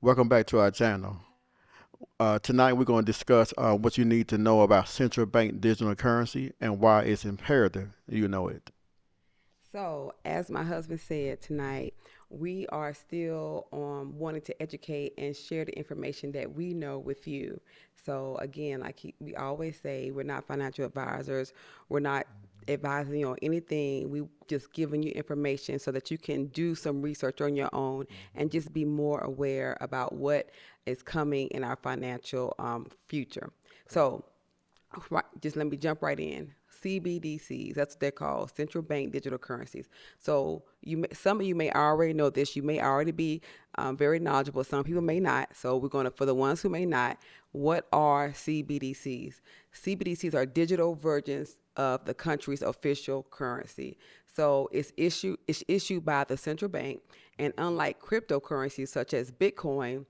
Welcome back to our channel. Tonight we're going to discuss what you need to know about central bank digital currency and why it's imperative you know it. So, as my husband said tonight, we are still wanting to educate and share the information that we know with you. So, again, we always say, we're not financial advisors. We're not advising you on anything. We just giving you information so that you can do some research on your own and just be more aware about what is coming in our financial future. So, right, just let me jump right in. CBDCs, that's what they're called, Central Bank Digital Currencies. So some of you may already know this. You may already be very knowledgeable. Some people may not. So we're going to, for the ones who may not, what are CBDCs? CBDCs are digital versions of the country's official currency. So it's issued by the central bank, and unlike cryptocurrencies such as Bitcoin,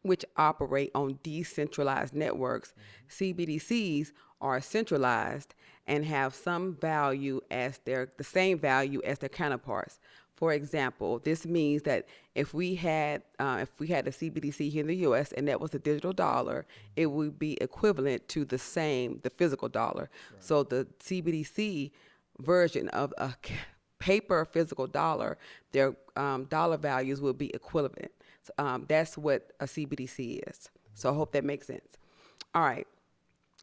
which operate on decentralized networks, CBDCs are centralized and have some value as the same value as their counterparts. For example, this means that if we had a CBDC here in the U.S. and that was the digital dollar, it would be equivalent to the physical dollar. So the CBDC version of a paper physical dollar, their dollar values will be equivalent. That's what a CBDC is. So I hope that makes sense. All right.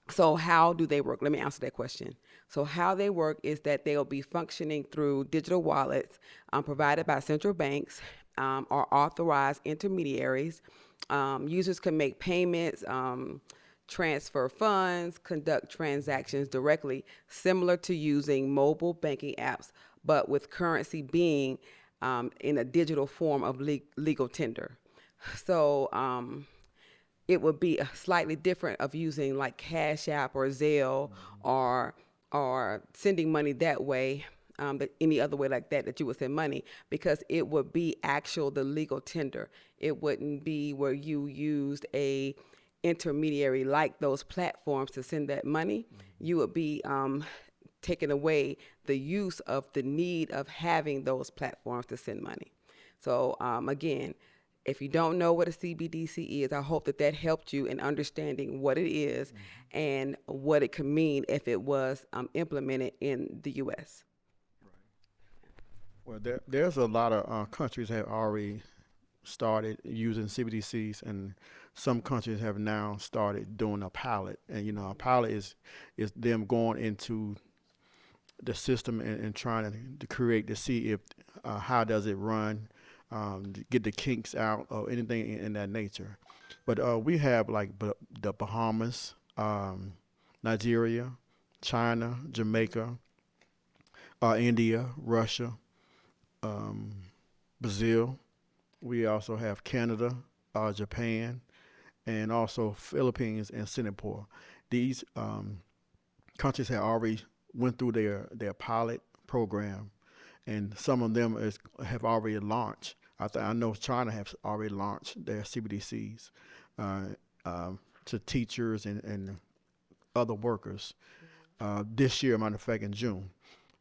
So how do they work? Let me answer that question. So how they work is that they'll be functioning through digital wallets provided by central banks or authorized intermediaries. Users can make payments, transfer funds, conduct transactions directly, similar to using mobile banking apps, but with currency being in a digital form of legal tender. So it would be a slightly different of using like CashApp or Zelle or sending money that way, but any other way like that you would send money, because it would be actual the legal tender. It wouldn't be where you used a intermediary like those platforms to send that money. You would be taking away the use of the need of having those platforms to send money. So again, if you don't know what a CBDC is, I hope that that helped you in understanding what it is and what it could mean if it was implemented in the U.S. Well, there's a lot of countries have already started using CBDCs, and some countries have now started doing a pilot. And a pilot is them going into the system and trying to create to see if how does it run, to get the kinks out or anything in that nature. But we have like the Bahamas, Nigeria, China, Jamaica, India, Russia, um, Brazil. We also have Canada, Japan, and also Philippines and Singapore. These countries have already went through their pilot program, and some of them have already launched. I know China has already launched their CBDCs uh, uh, to teachers and other workers this year. Matter of fact, in June,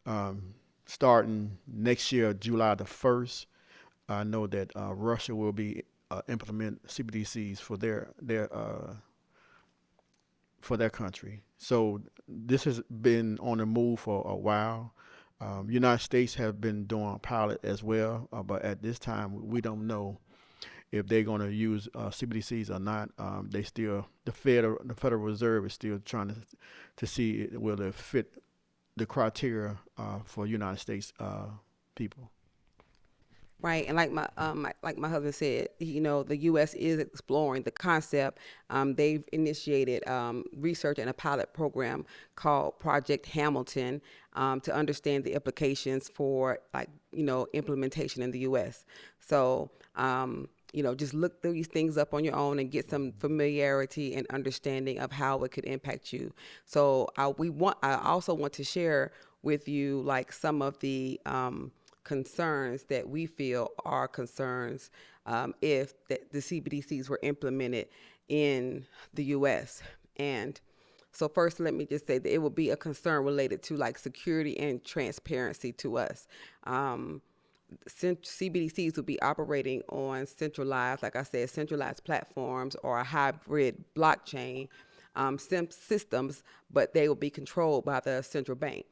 um, starting next year, July the 1st. I know that Russia will be implement CBDCs for their country. So this has been on the move for a while. United States have been doing a pilot as well, but at this time we don't know if they're going to use CBDCs or not. They still the Federal Reserve is still trying to see will it fit the criteria for United States people. Right, and like my husband said, the U.S. is exploring the concept. They've initiated research and a pilot program called Project Hamilton to understand the implications for implementation in the U.S. So just look these things up on your own and get some familiarity and understanding of how it could impact you. So I also want to share with you like some of the concerns that we feel are concerns if the CBDCs were implemented in the U.S. And so first, let me just say that it would be a concern related to like security and transparency to us. Um, CBDCs will be operating on centralized, like I said, centralized platforms or a hybrid blockchain systems, but they will be controlled by the central bank.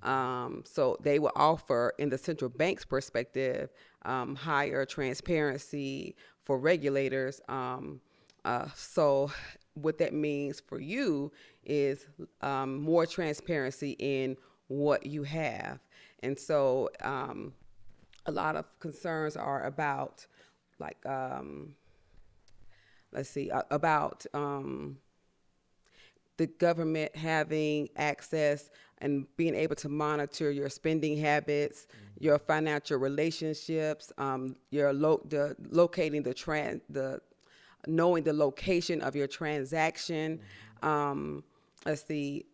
So they will offer, in the central bank's perspective, higher transparency for regulators. So what that means for you is more transparency in what you have. And so a lot of concerns are about, like, let's see, about the government having access and being able to monitor your spending habits, your financial relationships, locating the knowing the location of your transaction. Let's see,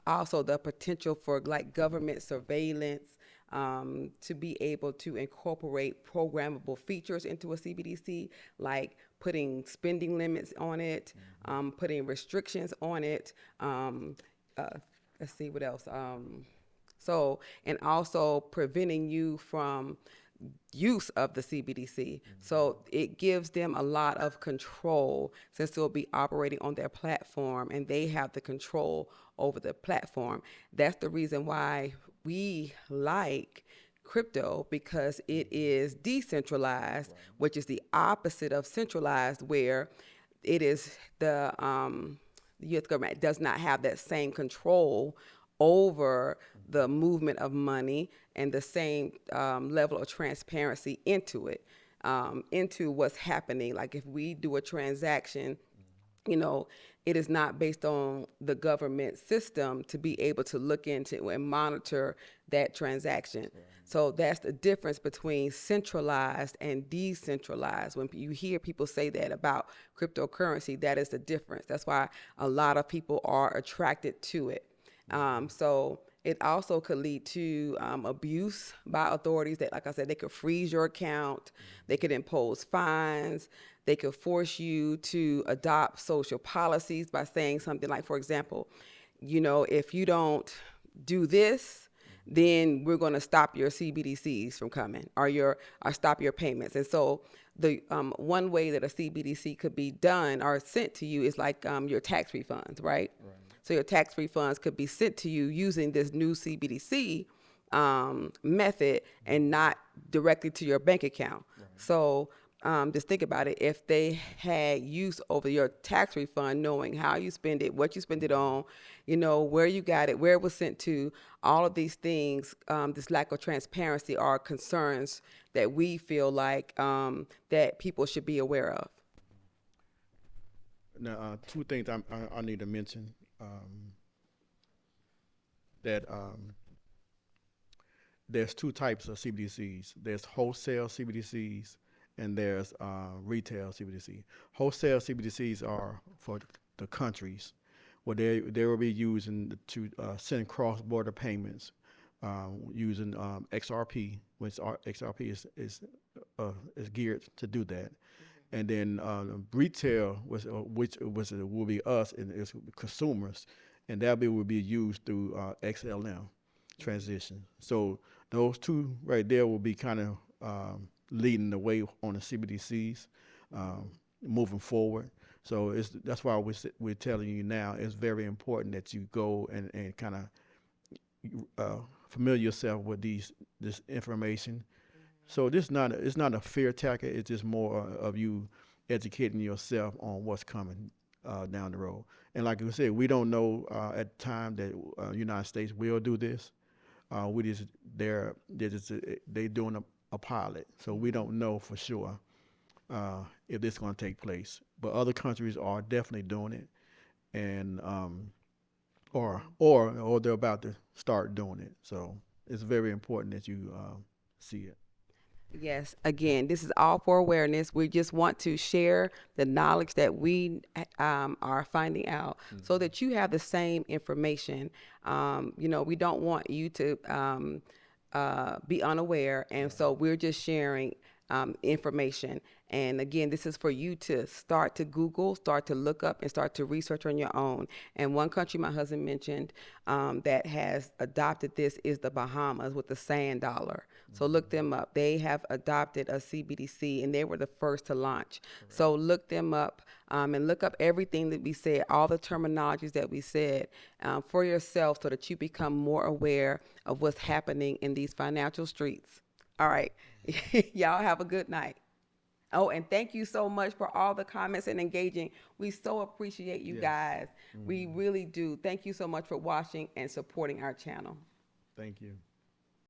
also the potential for like government surveillance, to be able to incorporate programmable features into a CBDC, like putting spending limits on it, putting restrictions on it. Let's see what else. And also preventing you from use of the CBDC. So it gives them a lot of control, since they'll be operating on their platform and they have the control over the platform. That's the reason why we like crypto, because it is decentralized, which is the opposite of centralized, where it is the U.S. government does not have that same control over the movement of money and the same level of transparency into it, into what's happening. Like if we do a transaction, it is not based on the government system to be able to look into and monitor that transaction. Right. So that's the difference between centralized and decentralized. When you hear people say that about cryptocurrency, that is the difference. That's why a lot of people are attracted to it. So it also could lead to abuse by authorities that, like I said, they could freeze your account, they could impose fines, they could force you to adopt social policies by saying something like, for example, if you don't do this, then we're going to stop your CBDCs from coming, or stop your payments. And so the one way that a CBDC could be done or sent to you is like your tax refunds, right? So your tax refunds could be sent to you using this new CBDC method and not directly to your bank account. Right. So just think about it. If they had use over your tax refund, knowing how you spend it, what you spend it on, where you got it, where it was sent to, all of these things, this lack of transparency are concerns that we feel like that people should be aware of. Now, two things I need to mention. That there's two types of CBDCs. There's wholesale CBDCs and there's retail CBDC. Wholesale CBDCs are for the countries where they will be using to send cross-border payments using XRP, which XRP is geared to do that. And then retail, which will be us and is consumers, and that will be used through XLM transition. So those two right there will be kind of leading the way on the CBDCs moving forward. So that's why we're telling you now. It's very important that you go and kind of familiar yourself with this information. So it's not a fear tactic. It's just more of you educating yourself on what's coming down the road. And like I said, we don't know at the time that United States will do this. They're doing a pilot, so we don't know for sure if this is going to take place. But other countries are definitely doing it, and or they're about to start doing it. So it's very important that you see it. Yes, again, this is all for awareness. We just want to share the knowledge that we are finding out, so that you have the same information. We don't want you to be unaware, and so we're just sharing information. And again, this is for you to start to Google, start to look up, and start to research on your own. And one country my husband mentioned that has adopted this is the Bahamas with the sand dollar. So look them up. They have adopted a CBDC, and they were the first to launch. Correct. So look them up and look up everything that we said, all the terminologies that we said for yourself so that you become more aware of what's happening in these financial streets. All right. Y'all have a good night. Oh, and thank you so much for all the comments and engaging. We so appreciate you guys. We really do. Thank you so much for watching and supporting our channel. Thank you.